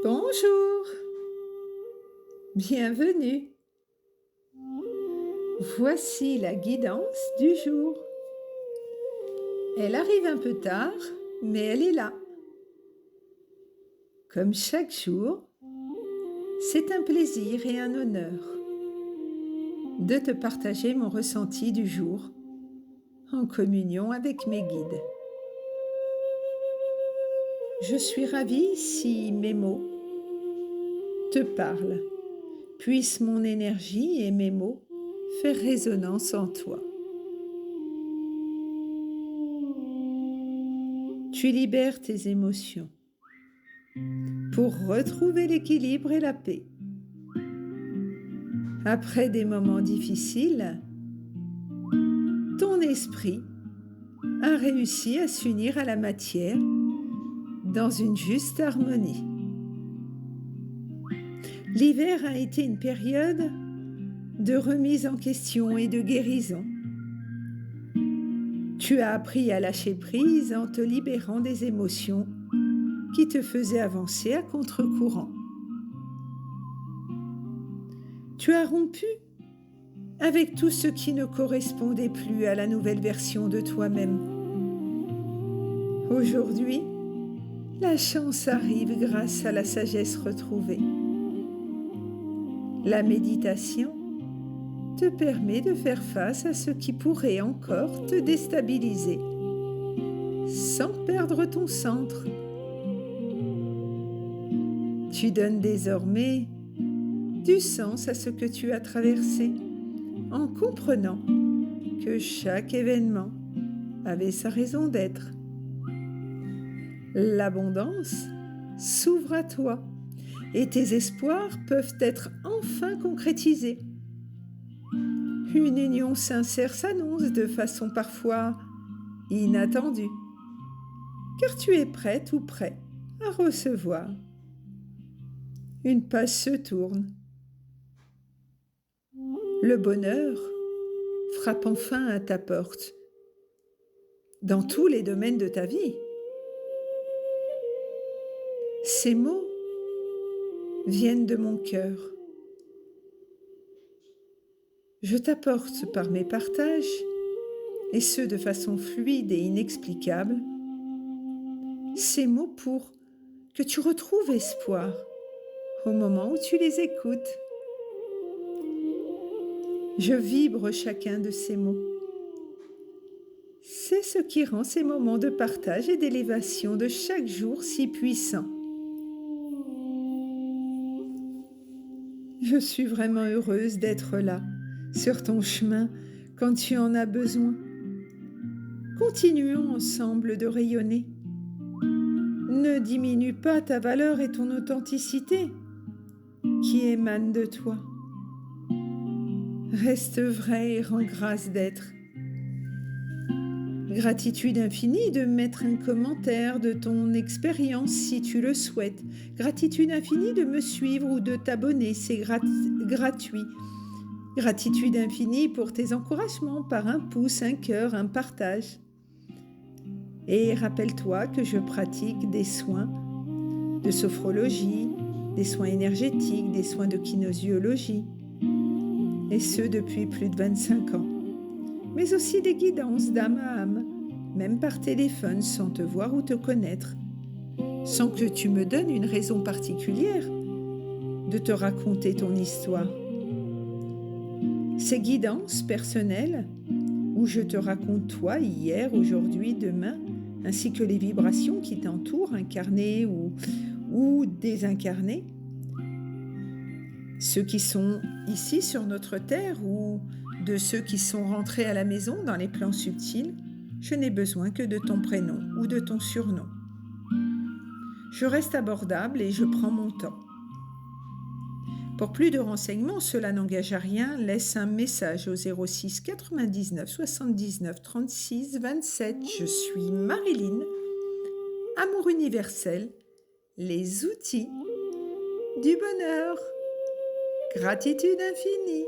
Bonjour, bienvenue. Voici la guidance du jour. Elle arrive un peu tard, mais elle est là. Comme chaque jour, c'est un plaisir et un honneur de te partager mon ressenti du jour en communion avec mes guides. Je suis ravie si mes mots te parlent. Puisse mon énergie et mes mots faire résonance en toi. Tu libères tes émotions pour retrouver l'équilibre et la paix. Après des moments difficiles, ton esprit a réussi à s'unir à la matière dans une juste harmonie. L'hiver a été une période de remise en question et de guérison. Tu as appris à lâcher prise en te libérant des émotions qui te faisaient avancer à contre-courant. Tu as rompu avec tout ce qui ne correspondait plus à la nouvelle version de toi-même. Aujourd'hui, la chance arrive grâce à la sagesse retrouvée. La méditation te permet de faire face à ce qui pourrait encore te déstabiliser, sans perdre ton centre. Tu donnes désormais du sens à ce que tu as traversé, en comprenant que chaque événement avait sa raison d'être. L'abondance s'ouvre à toi et tes espoirs peuvent être enfin concrétisés. Une union sincère s'annonce de façon parfois inattendue, car tu es prête ou prêt à recevoir. Une page se tourne. Le bonheur frappe enfin à ta porte, dans tous les domaines de ta vie. Ces mots viennent de mon cœur. Je t'apporte par mes partages, et ce de façon fluide et inexplicable, ces mots pour que tu retrouves espoir au moment où tu les écoutes. Je vibre chacun de ces mots. C'est ce qui rend ces moments de partage et d'élévation de chaque jour si puissants. Je suis vraiment heureuse d'être là, sur ton chemin, quand tu en as besoin. Continuons ensemble de rayonner. Ne diminue pas ta valeur et ton authenticité qui émanent de toi. Reste vrai et rends grâce d'être. Gratitude infinie de mettre un commentaire de ton expérience si tu le souhaites. Gratitude infinie de me suivre ou de t'abonner, c'est gratuit. Gratitude infinie pour tes encouragements par un pouce, un cœur, un partage. Et rappelle-toi que je pratique des soins de sophrologie, des soins énergétiques, des soins de kinésiologie, et ce depuis plus de 25 ans. Mais aussi des guidances d'âme à âme, même par téléphone sans te voir ou te connaître, sans que tu me donnes une raison particulière de te raconter ton histoire. Ces guidances personnelles, où je te raconte toi, hier, aujourd'hui, demain, ainsi que les vibrations qui t'entourent, incarnées ou désincarnées, ceux qui sont ici sur notre terre ou de ceux qui sont rentrés à la maison dans les plans subtils, je n'ai besoin que de ton prénom ou de ton surnom. Je reste abordable et je prends mon temps. Pour plus de renseignements, cela n'engage à rien, laisse un message au 06 99 79 36 27. Je suis Marilyn, Amour universel, les outils du bonheur. Gratitude infinie.